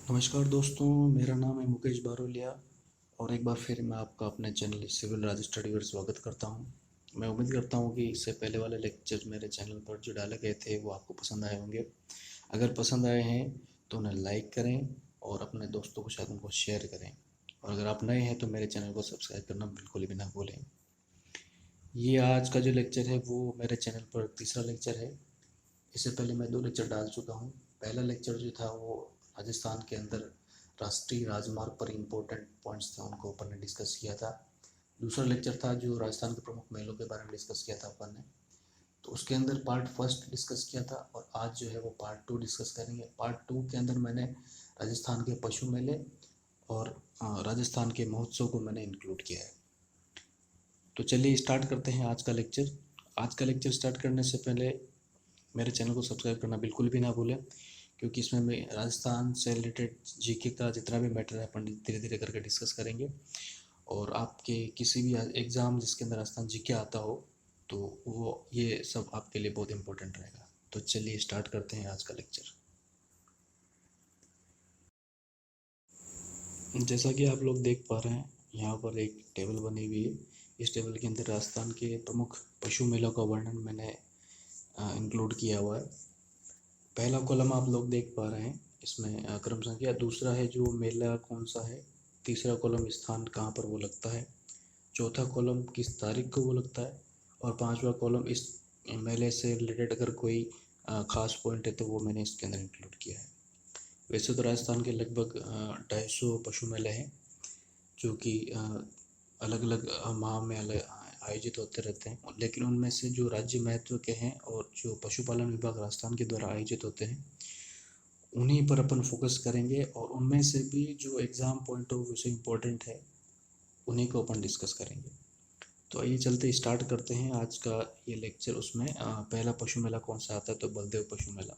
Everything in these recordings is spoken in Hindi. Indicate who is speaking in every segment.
Speaker 1: नमस्कार दोस्तों, मेरा नाम है मुकेश बारोलिया और एक बार फिर मैं आपका अपने चैनल सिविल राज स्टडी पर स्वागत करता हूं। मैं उम्मीद करता हूं कि इससे पहले वाले लेक्चर मेरे चैनल पर जो डाले गए थे वो आपको पसंद आए होंगे। अगर पसंद आए हैं तो उन्हें लाइक करें और अपने दोस्तों के साथ उनको शेयर करें। और अगर आप नए हैं तो मेरे चैनल को सब्सक्राइब करना बिल्कुल भी ना भूलें। ये आज का जो लेक्चर है वो मेरे चैनल पर तीसरा लेक्चर है। इससे पहले मैं 2 लेक्चर डाल चुका हूँ। पहला लेक्चर जो था वो राजस्थान के अंदर राष्ट्रीय राजमार्ग पर इम्पोर्टेंट पॉइंट्स थे उनको अपन ने डिस्कस किया था। दूसरा लेक्चर था जो राजस्थान के प्रमुख मेलों के बारे में डिस्कस किया था अपन ने। तो उसके अंदर पार्ट फर्स्ट डिस्कस किया था और आज जो है वो पार्ट 2 डिस्कस करेंगे। पार्ट 2 के अंदर मैंने राजस्थान के पशु मेले और राजस्थान के महोत्सव को मैंने इंक्लूड किया है। तो चलिए स्टार्ट करते हैं आज का लेक्चर। आज का लेक्चर स्टार्ट करने से पहले मेरे चैनल को सब्सक्राइब करना बिल्कुल भी ना भूलें, क्योंकि इसमें मैं राजस्थान से रिलेटेड जीके का जितना भी मैटर है अपन धीरे धीरे करके डिस्कस करेंगे। और आपके किसी भी एग्ज़ाम जिसके अंदर राजस्थान जीके आता हो तो वो ये सब आपके लिए बहुत इंपॉर्टेंट रहेगा। तो चलिए स्टार्ट करते हैं आज का लेक्चर। जैसा कि आप लोग देख पा रहे हैं, यहाँ पर एक टेबल बनी हुई है। इस टेबल के अंदर राजस्थान के प्रमुख पशु मेलों का वर्णन मैंने इंक्लूड किया हुआ है। पहला कॉलम आप लोग देख पा रहे हैं, इसमें क्रम संख्या। दूसरा है जो मेला कौन सा है। तीसरा कॉलम स्थान कहाँ पर वो लगता है। चौथा कॉलम किस तारीख को वो लगता है। और पांचवा कॉलम इस मेले से रिलेटेड अगर कोई खास पॉइंट है तो वो मैंने इसके अंदर इंक्लूड किया है। वैसे तो राजस्थान के लगभग 250 पशु मेले हैं जो कि अलग अलग माह में अलग आयोजित होते रहते हैं, लेकिन उनमें से जो राज्य महत्व के हैं और जो पशुपालन विभाग राजस्थान के द्वारा आयोजित होते हैं उन्हीं पर अपन फोकस करेंगे। और उनमें से भी जो एग्ज़ाम पॉइंट ऑफ व्यू से इम्पोर्टेंट है उन्हीं को अपन डिस्कस करेंगे। तो आइए चलते स्टार्ट करते हैं आज का ये लेक्चर। उसमें पहला पशु मेला कौन सा आता है तो बलदेव पशु मेला।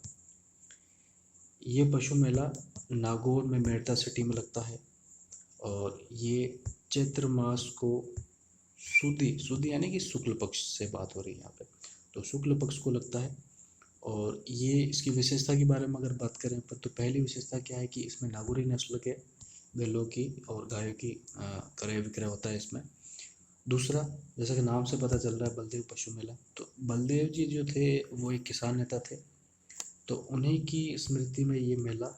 Speaker 1: ये पशु मेला नागौर में मेड़ता सिटी में लगता है और ये चैत्र मास को सुदी सुदी यानी कि शुक्ल पक्ष से बात हो रही है यहाँ पे, तो शुक्ल पक्ष को लगता है। और ये इसकी विशेषता के बारे में अगर बात करें पर तो पहली विशेषता क्या है कि इसमें नागौरी नस्ल के बैलों की और गायों की क्रय विक्रय होता है इसमें। दूसरा, जैसा कि नाम से पता चल रहा है बलदेव पशु मेला, तो बलदेव जी जो थे वो एक किसान नेता थे, तो उन्हीं की स्मृति में ये मेला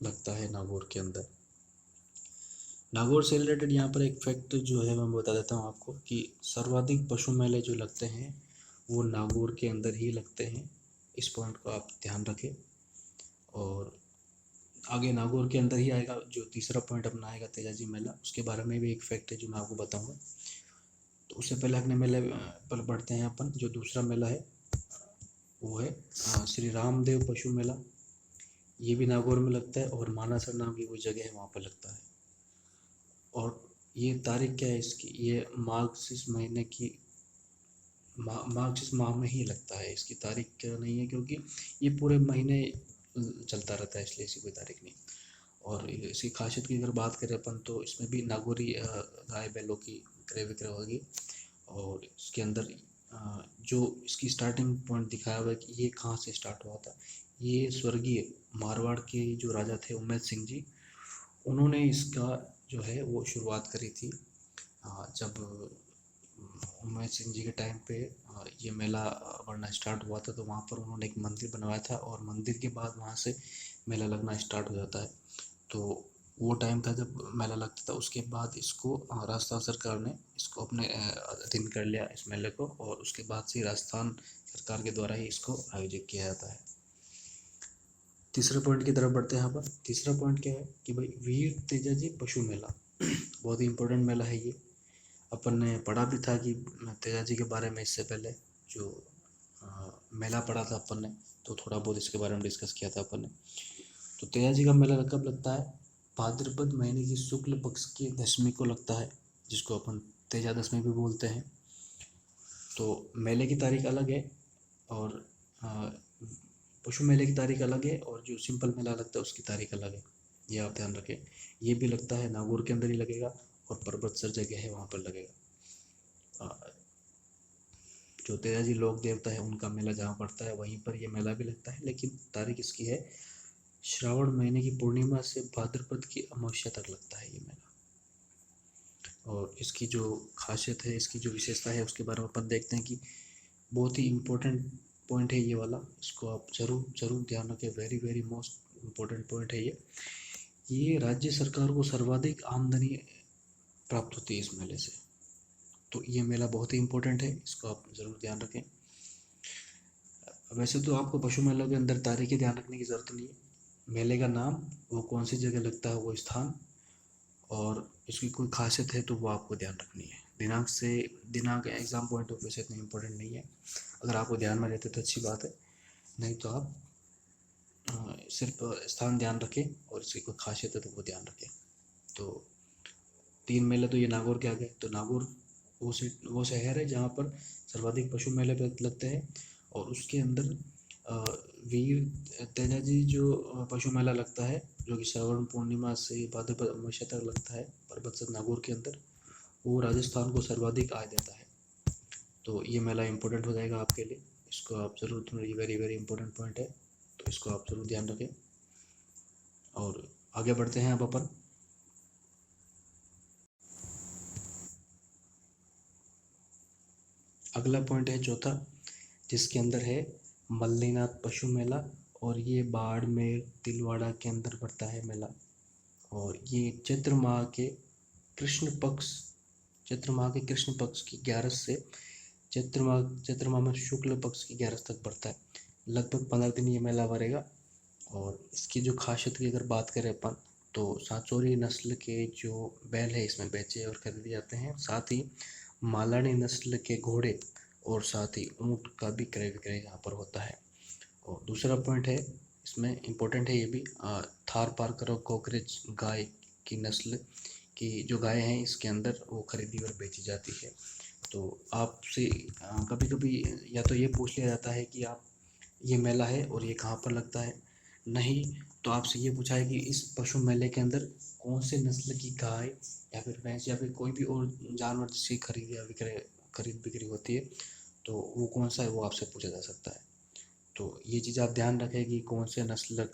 Speaker 1: लगता है नागौर के अंदर। नागौर से रिलेटेड यहाँ पर एक फैक्ट जो है मैं बता देता हूँ आपको कि सर्वाधिक पशु मेले जो लगते हैं वो नागौर के अंदर ही लगते हैं। इस पॉइंट को आप ध्यान रखें। और आगे नागौर के अंदर ही आएगा जो तीसरा पॉइंट अपना आएगा तेजाजी मेला, उसके बारे में भी एक फैक्ट है जो मैं आपको बताऊंगा। तो उससे पहले अपने मेले पर बढ़ते हैं अपन। जो दूसरा मेला है वो है श्री रामदेव पशु मेला। ये भी नागौर में लगता है और मानासर नाम की कोई जगह है वहाँ पर लगता है। और ये तारीख क्या है इसकी, ये मार्क्सिस महीने की मार्क्सिस माह में ही लगता है। इसकी तारीख क्या नहीं है क्योंकि ये पूरे महीने चलता रहता है, इसलिए इसकी कोई तारीख नहीं। और इसकी खासियत की अगर बात करें अपन तो इसमें भी नागौरी गाय बैलों की क्रय विक्रय होगी। और इसके अंदर जो इसकी स्टार्टिंग पॉइंट दिखाया हुआ है कि ये कहाँ से स्टार्ट हुआ था। ये स्वर्गीय मारवाड़ के जो राजा थे उम्मेद सिंह जी, उन्होंने इसका जो है वो शुरुआत करी थी। जब उम्मेद सिंह जी के टाइम पे ये मेला बढ़ना स्टार्ट हुआ था तो वहाँ पर उन्होंने एक मंदिर बनवाया था और मंदिर के बाद वहाँ से मेला लगना स्टार्ट हो जाता है। तो वो टाइम था जब मेला लगता था। उसके बाद इसको राजस्थान सरकार ने इसको अपने अधीन कर लिया इस मेले को, और उसके बाद से राजस्थान सरकार के द्वारा ही इसको आयोजित किया जाता है। तीसरे पॉइंट की तरफ बढ़ते हैं। यहाँ पर तीसरा पॉइंट क्या है कि भाई वीर तेजाजी पशु मेला बहुत ही इम्पोर्टेंट मेला है ये। अपन ने पढ़ा भी था कि तेजाजी के बारे में इससे पहले जो मेला पढ़ा था अपन ने, तो थोड़ा बहुत इसके बारे में डिस्कस किया था अपन ने। तो तेजाजी का मेला कब लगता है, भाद्रपद महीने की शुक्ल पक्ष की दशमी को लगता है, जिसको अपन तेजा दशमी भी बोलते हैं। तो मेले की तारीख अलग है और पशु मेले की तारीख अलग है और जो सिंपल मेला लगता है उसकी तारीख अलग है। ये आप ध्यान रखें। ये भी लगता है नागौर के अंदर ही लगेगा और पर्वतसर जगह है वहाँ पर लगेगा। जो तेजाजी लोक देवता है उनका मेला जहाँ पड़ता है वहीं पर ये मेला भी लगता है, लेकिन तारीख इसकी है श्रावण महीने की पूर्णिमा से भाद्रपद की अमावस्या तक लगता है ये मेला। और इसकी जो खासियत है, इसकी जो विशेषता है, उसके बारे में अपन देखते हैं कि बहुत ही इम्पोर्टेंट पॉइंट है ये वाला। इसको आप ज़रूर ज़रूर ध्यान रखें, very very most important point है ये राज्य सरकार को सर्वाधिक आमदनी प्राप्त होती है इस मेले से। तो ये मेला बहुत ही इम्पोर्टेंट है, इसको आप ज़रूर ध्यान रखें। वैसे तो आपको पशु मेलों के अंदर तारीखें ध्यान रखने की ज़रूरत नहीं है, मेले का नाम, वो कौन सी जगह लगता है, वो स्थान, और इसकी कोई खासियत है तो वो आपको ध्यान रखनी है। दिनांक एग्ज़ाम पॉइंट ऑफ व्यू से इतना इम्पोर्टेंट नहीं है। अगर आपको ध्यान में रहते तो अच्छी बात है, नहीं तो आप सिर्फ स्थान ध्यान रखें और इसकी कोई खासियत है तो वो ध्यान रखें। तो 3 मेले तो ये नागौर के आ गए। तो नागौर वो शहर है जहाँ पर सर्वाधिक पशु मेले लगते हैं, और उसके अंदर वीर तेजाजी जो पशु मेला लगता है, जो कि श्रावण पूर्णिमा से भाद्रपद अमावस्या तक लगता है परबतसर नागौर के अंदर, वो राजस्थान को सर्वाधिक आय देता है। तो ये मेला इम्पोर्टेंट हो जाएगा आपके लिए, इसको आप ज़रूर, ये वेरी वेरी इंपॉर्टेंट पॉइंट है, तो इसको आप ज़रूर ध्यान रखें। और आगे बढ़ते हैं अब अपन। अगला पॉइंट है चौथा, जिसके अंदर है मल्लीनाथ पशु मेला, और ये बाड़मेर तिलवाड़ा के अंदर पड़ता है मेला। और ये चैत्र माह के कृष्ण पक्ष की 11 से चैत्र माह में शुक्ल पक्ष की 11 तक पड़ता है। लगभग 15 दिन ये मेला भरेगा। और इसकी जो खासियत की अगर बात करें अपन, तो सांचौरी नस्ल के जो बैल है इसमें बेचे और खरीदे जाते हैं, साथ ही मालानी नस्ल के घोड़े और साथ ही ऊँट का भी क्रय विक्रय यहाँ पर होता है। और दूसरा पॉइंट है इसमें इम्पोर्टेंट है ये भी, थार पारकर और कोकरेज गाय की नस्ल की जो गाय हैं इसके अंदर वो खरीदी और बेची जाती है। तो आपसे कभी कभी या तो ये पूछ लिया जाता है कि आप, ये मेला है और ये कहाँ पर लगता है, नहीं तो आपसे ये पूछा है कि इस पशु मेले के अंदर कौन से नस्ल की गाय या फिर भैंस या फिर कोई भी और जानवर जिसकी खरीद बिक्री होती है, तो वो कौन सा है, वो आपसे पूछा जा सकता है। तो ये चीज़ आप ध्यान रखें कि कौन से नस्ल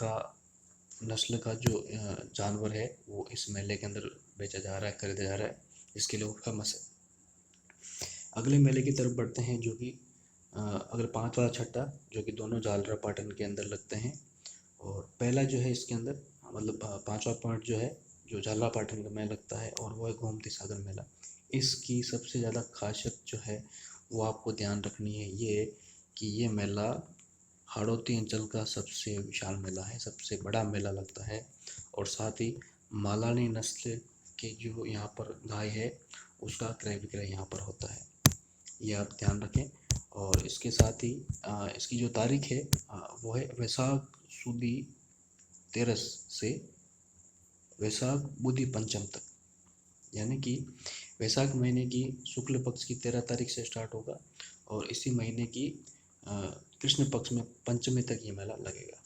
Speaker 1: का जो जानवर है वो इस मेले के अंदर बेचा जा रहा है, खरीदा जा रहा है, इसके लिए वो फेमस है। अगले मेले की तरफ बढ़ते हैं, जो कि अगर 5वां छठा, जो कि दोनों झालरा पाटन के अंदर लगते हैं। और पहला जो है इसके अंदर, मतलब 5वां पॉइंट जो है, जो झालरा पाटन में लगता है, और वो है गोमती सागर मेला। इसकी सबसे ज़्यादा खासियत जो है वो आपको ध्यान रखनी है, ये कि ये मेला हाड़ौती अंचल का सबसे विशाल मेला है, सबसे बड़ा मेला लगता है। और साथ ही मालानी नस्ल के जो यहाँ पर गाय है उसका क्रय विक्रय यहाँ पर होता है, ये आप ध्यान रखें। और इसके साथ ही इसकी जो तारीख है वो है वैशाख सुदी 13 से वैशाख बुधि पंचम तक, यानी कि वैशाख महीने की शुक्ल पक्ष की 13 तारीख से स्टार्ट होगा और इसी महीने की कृष्ण पक्ष में पंचमी तक ये मेला लगेगा।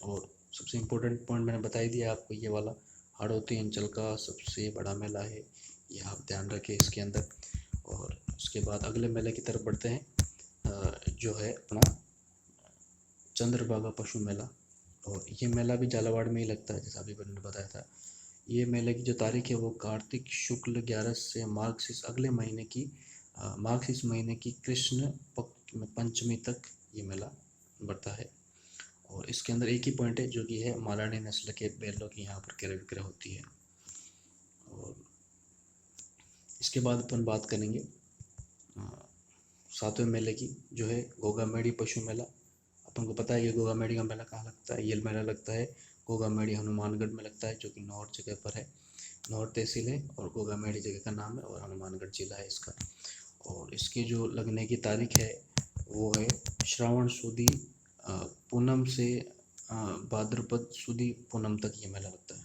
Speaker 1: और सबसे इम्पोर्टेंट पॉइंट मैंने बता ही दिया आपको, ये वाला हाड़ौती अंचल का सबसे बड़ा मेला है, ये आप ध्यान रखें इसके अंदर। और उसके बाद अगले मेले की तरफ बढ़ते हैं, जो है अपना चंद्रभागा पशु मेला। और ये मेला भी झालावाड़ में ही लगता है, जैसा अभी मैंने बताया था। ये मेले की जो तारीख है वो कार्तिक शुक्ल 11 से मार्गशीर्ष अगले महीने की मार्गशीर्ष महीने की कृष्ण पक्ष में पंचमी तक ये मेला बढ़ता है। और इसके अंदर एक ही पॉइंट है, जो कि है मालानी नस्ल के बैलों की यहाँ पर क्रय विक्रय होती है। और इसके बाद अपन बात करेंगे 7वें मेले की, जो है गोगामेड़ी पशु मेला। अपन को पता है कि गोगामेड़ी का मेला कहाँ लगता है, ये मेला लगता है गोगामेड़ी हनुमानगढ़ में लगता है, जो कि नौर जगह पर है। नौर तहसील है और गोगामेड़ी जगह का नाम है और हनुमानगढ़ जिला है इसका। और इसके जो लगने की तारीख है वो है श्रावण सुदी पूनम से भाद्रपद सुदी पूनम तक ये मेला लगता है।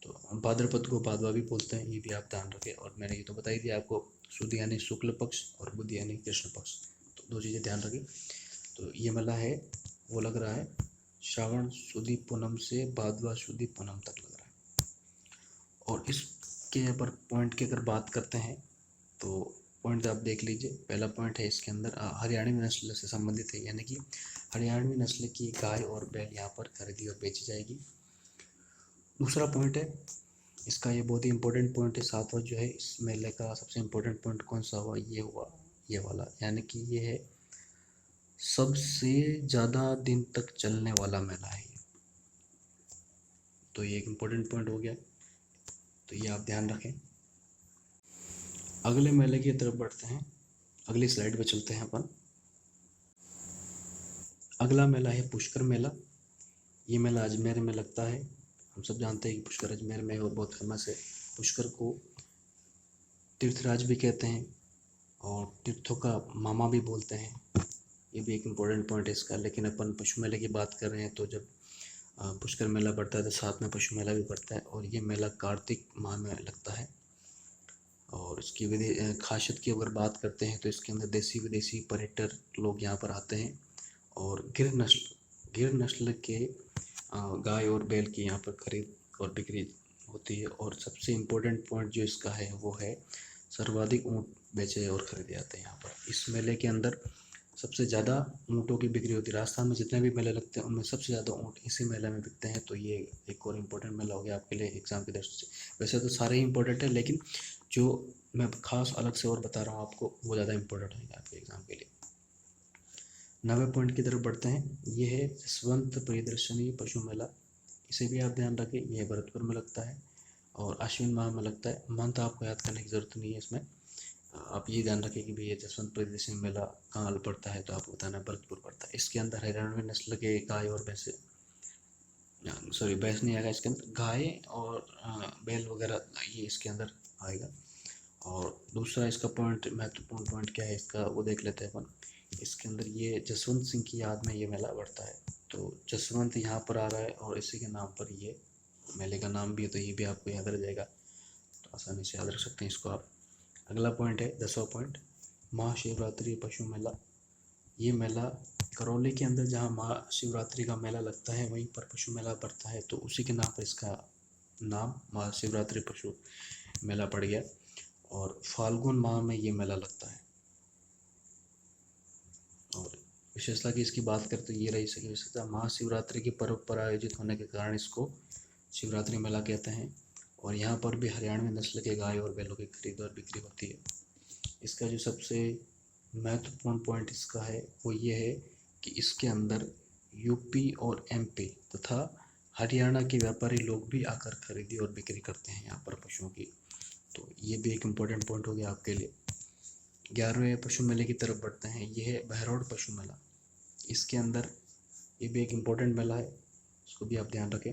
Speaker 1: तो भाद्रपद को भादवा भी बोलते हैं, ये भी आप ध्यान रखें। और मैंने ये तो बता ही दिया आपको, सुदी यानी शुक्ल पक्ष और बुधि यानी कृष्ण पक्ष, तो 2 चीज़ें ध्यान रखें। तो ये मेला है वो लग रहा है श्रावण सुदी पूनम से भादवा सुदी पूनम तक लग रहा है। और इसके ऊपर पॉइंट की अगर बात करते हैं तो पॉइंट आप देख लीजिए। पहला पॉइंट है इसके अंदर हरियाणवी नस्ल से संबंधित है, यानी कि हरियाणवी नस्ल की गाय और बैल यहाँ पर खरीदी और बेची जाएगी। दूसरा पॉइंट है इसका, ये बहुत ही इंपॉर्टेंट पॉइंट है। सातवां जो है इस मेले का सबसे इम्पोर्टेंट पॉइंट कौन सा हुआ, ये वाला, यानी कि ये है सबसे ज़्यादा दिन तक चलने वाला मेला है ये। तो ये एक इम्पोर्टेंट पॉइंट हो गया, तो ये आप ध्यान रखें। अगले मेले की तरफ बढ़ते हैं, अगली स्लाइड पे चलते हैं अपन। अगला मेला है पुष्कर मेला। ये मेला अजमेर में लगता है। हम सब जानते हैं कि पुष्कर अजमेर में और बहुत फेमस है। पुष्कर को तीर्थराज भी कहते हैं और तीर्थों का मामा भी बोलते हैं। ये भी एक इम्पोर्टेंट पॉइंट है इसका। लेकिन अपन पशु मेले की बात कर रहे हैं, तो जब पुष्कर मेला पड़ता है तो साथ में पशु मेला भी पड़ता है, और ये मेला कार्तिक माह में लगता है। और इसकी खासियत की अगर बात करते हैं तो इसके अंदर देसी विदेशी पर्यटक लोग यहाँ पर आते हैं, और गिर नस्ल के गाय और बैल की यहाँ पर खरीद और बिक्री होती है। और सबसे इम्पोर्टेंट पॉइंट जो इसका है वो है सर्वाधिक ऊँट बेचे और खरीदे जाते हैं यहाँ पर। इस मेले के अंदर सबसे ज़्यादा ऊँटों की बिक्री होती है। राजस्थान में जितने भी मेले लगते हैं उनमें सबसे ज़्यादा ऊँट इसी मेले में बिकते हैं। तो ये एक और इम्पोर्टेंट मेला हो गया आपके लिए एग्ज़ाम की दृष्टि से। वैसे तो सारे ही इम्पोर्टेंट है, लेकिन जो मैं खास अलग से और बता रहा हूँ आपको वो ज़्यादा इम्पोर्टेंट है आपके एग्ज़ाम के लिए। 9वें पॉइंट की तरफ बढ़ते हैं। ये है जसवंत प्रियदर्शनी पशु मेला। इसे भी आप ध्यान रखें, यह भरतपुर में लगता है और आश्विन माह में लगता है। मंथ आपको याद करने की ज़रूरत नहीं है इसमें। आप ये ध्यान रखें कि भाई ये जसवंत प्रियदर्शनी मेला कहाँ पड़ता है, तो आपको बताना भरतपुर पड़ता है। इसके अंदर हरियाणवी नस्ल के गाय और भैंसे, सॉरी भैंस नहीं आएगा इसके अंदर, गाय और बैल वगैरह ये इसके अंदर आएगा। और दूसरा इसका पॉइंट, महत्वपूर्ण पॉइंट क्या है इसका, वो देख लेते हैं अपन। इसके अंदर ये जसवंत सिंह की याद में ये मेला बढ़ता है। तो जसवंत यहाँ पर आ रहा है और इसी के नाम पर ये मेले का नाम भी है, तो ये भी आपको याद रह जाएगा, तो आसानी से याद रख सकते हैं इसको आप। अगला पॉइंट है 10वां पॉइंट, महाशिवरात्रि पशु मेला। ये मेला करौली के अंदर जहाँ महाशिवरात्रि का मेला लगता है वहीं पर पशु मेला पड़ता है, तो उसी के नाम पर इसका नाम महाशिवरात्रि पशु मेला पड़ गया। और फाल्गुन माह में ये मेला लगता है। और विशेषता की इसकी बात करें तो ये रही सकी विशेषता, महाशिवरात्रि के पर्व पर आयोजित होने के कारण इसको शिवरात्रि मेला कहते हैं। और यहाँ पर भी हरियाणवी नस्ल के गाय और बैलों की खरीद और बिक्री होती है। इसका जो सबसे महत्वपूर्ण पॉइंट इसका है वो ये है कि इसके अंदर यूपी और एमपी तथा हरियाणा के व्यापारी लोग भी आकर खरीदी और बिक्री करते हैं यहाँ पर पशुओं की। तो ये भी एक इम्पोर्टेंट पॉइंट हो गया आपके लिए। 11वें पशु मेले की तरफ बढ़ते हैं। ये है बहरौड़ पशु मेला। इसके अंदर ये भी एक इम्पोर्टेंट मेला है, इसको भी आप ध्यान रखें।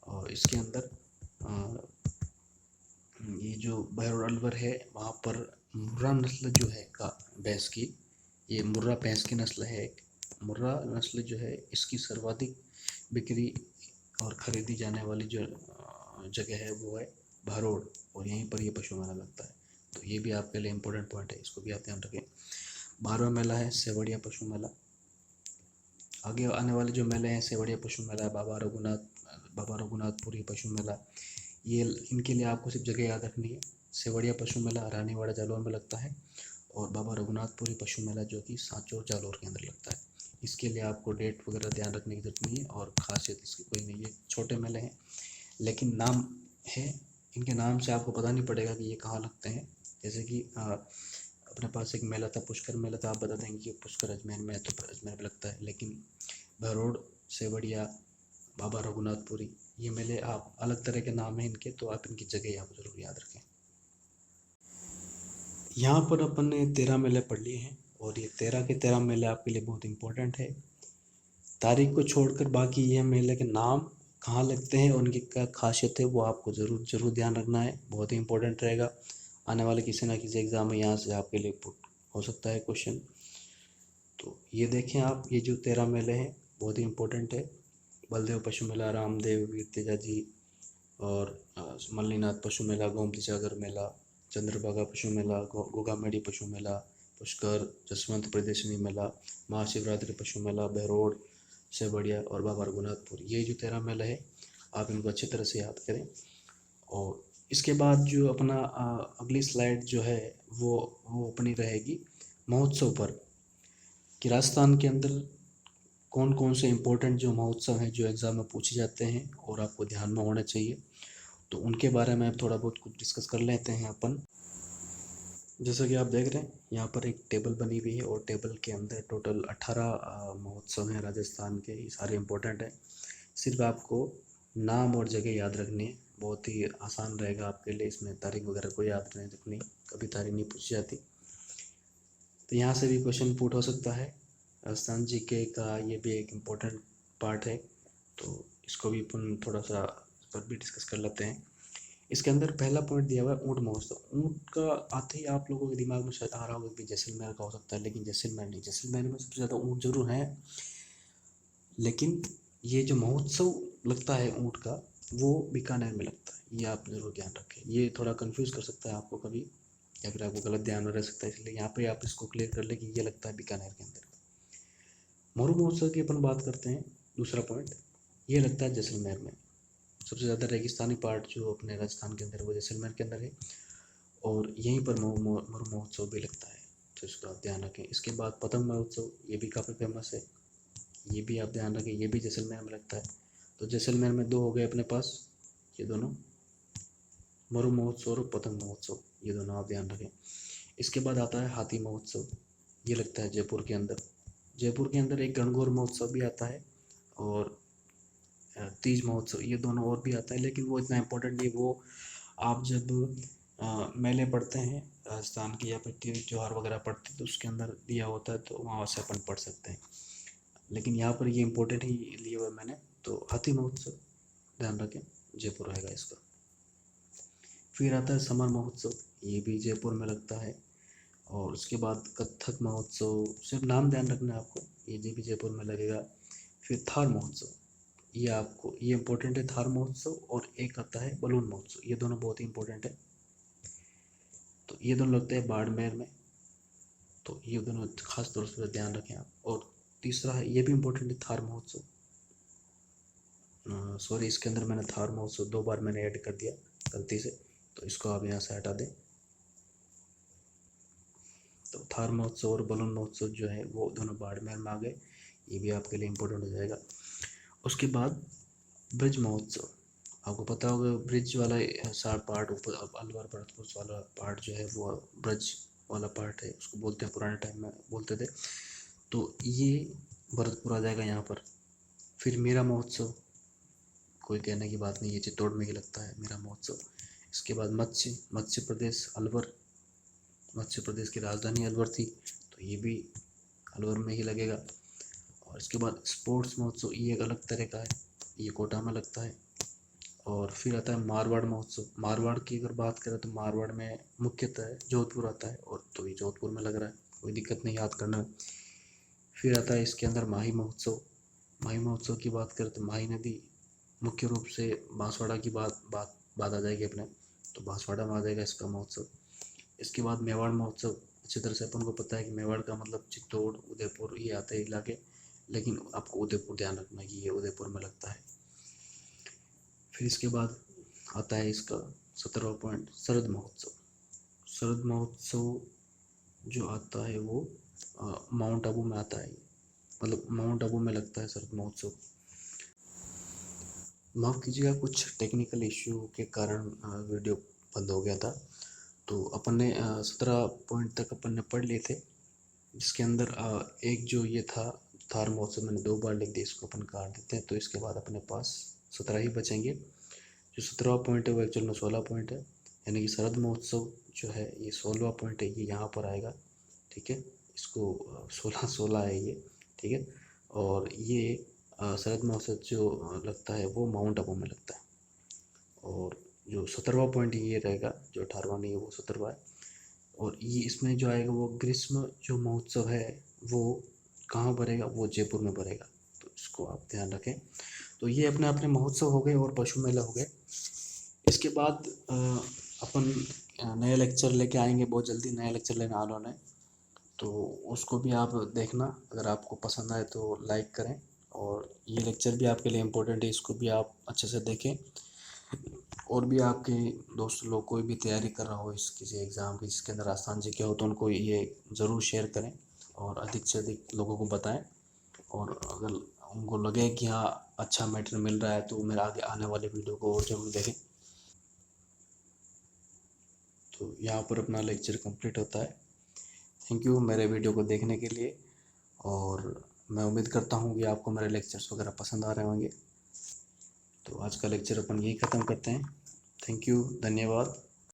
Speaker 1: और इसके अंदर ये जो बहरौड़ अलवर है वहाँ पर मुर्रा नस्ल जो है का भैंस की, ये मुर्रा भैंस की नस्ल है। मुर्रा नस्ल जो है इसकी सर्वाधिक बिक्री और ख़रीदी जाने वाली जो जगह है वो है बहरौड़, और यहीं पर ये पशु मेला लगता है। तो ये भी आपके लिए इम्पोर्टेंट पॉइंट है, इसको भी आप ध्यान रखें। 12वां मेला है सेवड़िया पशु मेला। आगे आने वाले जो मेले हैं, सेवड़िया पशु मेला, बाबा रघुनाथपुरी पशु मेला, ये इनके लिए आपको सिर्फ जगह याद रखनी है। सेवड़िया पशु मेला रानीवाड़ा जालौर में लगता है, और बाबा रघुनाथपुरी पशु मेला जो कि सांचौर जालौर के अंदर लगता है। इसके लिए आपको डेट वगैरह ध्यान रखने की जरूरत नहीं है, और खासियत इसकी कोई नहीं है। छोटे मेले हैं लेकिन नाम है, इनके नाम से आपको पता नहीं पड़ेगा कि ये कहाँ लगते हैं। जैसे कि अपने पास एक मेला था पुष्कर मेला था, आप बता देंगे कि पुष्कर अजमेर में है तो अजमेर में लगता है। लेकिन बहरौड़, सेवड़िया, बाबा रघुनाथपुरी, ये मेले आप अलग तरह के नाम हैं इनके, तो आप इनकी जगह आप जरूर याद रखें। यहाँ पर अपन ने 13 मेले पढ़ लिए हैं, और ये 13 के 13 मेले आपके लिए बहुत इंपॉर्टेंट है। तारीख को छोड़कर बाकी ये मेले के नाम कहाँ लगते हैं और उनकी क्या खासियत है वो आपको ज़रूर ध्यान रखना है, बहुत ही इंपॉर्टेंट रहेगा। आने वाले किसी ना किसी एग्ज़ाम में यहाँ से आपके लिए पुट हो सकता है क्वेश्चन। तो ये देखें आप, ये जो 13 मेले हैं बहुत ही इंपॉर्टेंट है। बलदेव पशु मेला, रामदेव, वीर तेजा जी, और मल्लीनाथ पशु मेला, गोमती सागर मेला, चंद्रभागा पशु मेला, गोगामेड़ी पशु मेला, पुष्कर, जसवंत प्रदर्शनी मेला, महाशिवरात्रि पशु मेला, बहरौड़, सेवड़िया और बाबा रघुनाथपुर, ये जो 13 मेला है आप इनको अच्छी तरह से याद करें। और इसके बाद जो अपना अगली स्लाइड जो है वो अपनी रहेगी महोत्सव पर, कि राजस्थान के अंदर कौन कौन से इम्पोर्टेंट जो महोत्सव हैं जो एग्ज़ाम में पूछे जाते हैं और आपको ध्यान में होने चाहिए, तो उनके बारे में थोड़ा बहुत कुछ डिस्कस कर लेते हैं अपन। जैसा कि आप देख रहे हैं यहाँ पर एक टेबल बनी हुई है और टेबल के अंदर टोटल 18 महोत्सव हैं राजस्थान के। ये सारे इम्पोर्टेंट हैं, सिर्फ आपको नाम और जगह याद रखनी है, बहुत ही आसान रहेगा आपके लिए। इसमें तारीख वगैरह कोई याद नहीं रखनी, कभी तारीख नहीं पूछी जाती। तो यहाँ से भी क्वेश्चन पुट हो सकता है। राजस्थान जीके का ये भी एक इम्पोर्टेंट पार्ट है, तो इसको भी अपन थोड़ा सा इस पर भी डिस्कस कर लेते हैं। इसके अंदर पहला पॉइंट दिया हुआ है ऊँट महोत्सव। ऊँट का आते ही आप लोगों के दिमाग में शायद आ रहा होगा कि जैसलमेर का हो सकता है, लेकिन जैसलमेर नहीं। जैसलमेर में सबसे ज़्यादा ऊँट जरूर हैं, लेकिन ये जो महोत्सव लगता है ऊँट का, वो बीकानेर में लगता है। ये आप जरूर ध्यान रखें, ये थोड़ा कंफ्यूज कर सकता है आपको कभी, या फिर आपको गलत ध्यान में रह सकता है, इसलिए यहाँ पे आप इसको क्लियर कर ले कि ये लगता है बीकानेर के अंदर। मोरू महोत्सव की अपन बात करते हैं, दूसरा पॉइंट, ये लगता है जैसलमेर में। सबसे ज़्यादा रेगिस्तानी पार्ट जो अपने राजस्थान के अंदर है वो जैसलमेर के अंदर है, और यहीं पर मोरू महोत्सव भी लगता है, तो इसको आप ध्यान रखें। इसके बाद पतंग महोत्सव, ये भी काफ़ी फेमस है, ये भी आप ध्यान रखें, ये भी जैसलमेर में लगता है। तो जैसलमेर में दो हो गए अपने पास, ये दोनों, मोरू महोत्सव और पतंग महोत्सव, ये दोनों आप ध्यान रखें। इसके बाद आता है हाथी महोत्सव, ये लगता है जयपुर के अंदर। जयपुर के अंदर एक गणगौर महोत्सव भी आता है, और तीज महोत्सव, ये दोनों और भी आता है, लेकिन वो इतना इम्पोर्टेंट नहीं। वो आप जब मेले पढ़ते हैं राजस्थान के, या फिर तीज त्यौहार वगैरह पढ़ते हैं, तो उसके अंदर दिया होता है, तो वहाँ से अपन पढ़ सकते हैं, लेकिन यहाँ पर ये इम्पोर्टेंट ही लिया हुआ है मैंने। तो हाथी महोत्सव ध्यान रखें, जयपुर रहेगा इसका। फिर आता है समर महोत्सव, ये भी जयपुर में लगता है। और उसके बाद कथक महोत्सव, सिर्फ नाम ध्यान रखना है आपको, ये भी जयपुर में लगेगा। फिर थार महोत्सव, ये आपको, ये इम्पोर्टेंट है थार महोत्सव। और एक आता है बलून महोत्सव, ये दोनों बहुत ही इंपॉर्टेंट है, तो ये दोनों लगते हैं बाड़मेर में, तो ये दोनों खास तौर से ध्यान रखें आप। और तीसरा है, ये भी इम्पोर्टेंट है, थार महोत्सव। सॉरी, इसके अंदर मैंने थार महोत्सव 2 बार मैंने ऐड कर दिया गलती से, तो इसको आप यहाँ से हटा दें। तो थार महोत्सव और बलून महोत्सव जो है वो दोनों बाड़मेर में आ गए, ये भी आपके लिए इम्पोर्टेंट हो जाएगा। उसके बाद ब्रिज महोत्सव, आपको पता होगा ब्रिज वाला पार्ट, ऊपर अलवर भरतपुर वाला पार्ट जो है वो ब्रिज वाला पार्ट है, उसको बोलते हैं, पुराने टाइम में बोलते थे, तो ये भरतपुर आ जाएगा यहाँ पर। फिर मीरा महोत्सव, कोई कहने की बात नहीं, ये चित्तौड़ में ही लगता है मीरा महोत्सव। इसके बाद मत्स्य प्रदेश अलवर, मत्स्य प्रदेश की राजधानी अलवर थी, तो ये भी अलवर में ही लगेगा। और इसके बाद स्पोर्ट्स महोत्सव, ये एक अलग तरह का है, ये कोटा में लगता है। और फिर आता है मारवाड़ महोत्सव। मारवाड़ की अगर बात करें तो मारवाड़ में मुख्यतः जोधपुर आता है, और तो ये जोधपुर में लग रहा है, कोई दिक्कत नहीं याद करना। फिर आता है इसके अंदर माही महोत्सव। माही महोत्सव की बात करें तो माही नदी मुख्य रूप से बांसवाड़ा की बात आ जाएगी अपने, तो बांसवाड़ा में आ जाएगा इसका महोत्सव। इसके बाद मेवाड़ महोत्सव, अच्छी तरह से अपन को पता है कि मेवाड़ का मतलब चित्तौड़, उदयपुर, ये आते हैं इलाके, लेकिन आपको उदयपुर ध्यान रखना है कि ये उदयपुर में लगता है। फिर इसके बाद आता है इसका 17वां पॉइंट, शरद महोत्सव। शरद महोत्सव जो आता है वो माउंट आबू में आता है, मतलब माउंट आबू में लगता है शरद महोत्सव। माफ़ कीजिएगा, कुछ टेक्निकल इश्यू के कारण वीडियो बंद हो गया था। तो अपन ने 17 पॉइंट तक अपन ने पढ़ लिए थे, जिसके अंदर एक जो ये था थार महोत्सव, मैंने 2 बार लिख दिया, इसको अपन काट देते हैं, तो इसके बाद अपने पास 17 ही बचेंगे। जो 17वां पॉइंट है वो एक्चुअल में 16 पॉइंट है, यानी कि शरद महोत्सव जो है ये 16वां पॉइंट है, ये यहाँ पर आएगा, ठीक है। इसको 16 है ये, ठीक है। और ये शरद महोत्सव जो लगता है वो माउंट आबू में लगता है। और जो 17वां पॉइंट ये रहेगा, जो 18वां नहीं है वो 17वां है। और ये इसमें जो आएगा वो ग्रीष्म जो महोत्सव है वो कहाँ भरेगा, वो जयपुर में भरेगा, तो इसको आप ध्यान रखें। तो ये अपने अपने महोत्सव हो गए और पशु मेला हो गए। इसके बाद अपन नए लेक्चर लेके आएंगे, बहुत जल्दी नया लेक्चर लेने वालों ने, तो उसको भी आप देखना, अगर आपको पसंद आए तो लाइक करें। और ये लेक्चर भी आपके लिए इम्पोर्टेंट है, इसको भी आप अच्छे से देखें। और भी आपके दोस्त लोग कोई भी तैयारी कर रहा हो इस किसी एग्ज़ाम की जिसके अंदर राजस्थान जी के हो, तो उनको ये ज़रूर शेयर करें और अधिक से अधिक लोगों को बताएं। और अगर उनको लगे कि हाँ अच्छा मटेरियल मिल रहा है तो मेरे आगे आने वाले वीडियो को और ज़रूर देखें। तो यहाँ पर अपना लेक्चर कंप्लीट होता है। थैंक यू मेरे वीडियो को देखने के लिए, और मैं उम्मीद करता हूँ कि आपको मेरे लेक्चर्स वगैरह पसंद आ रहे होंगे। तो आज का लेक्चर अपन यही ख़त्म करते हैं। थैंक यू, धन्यवाद।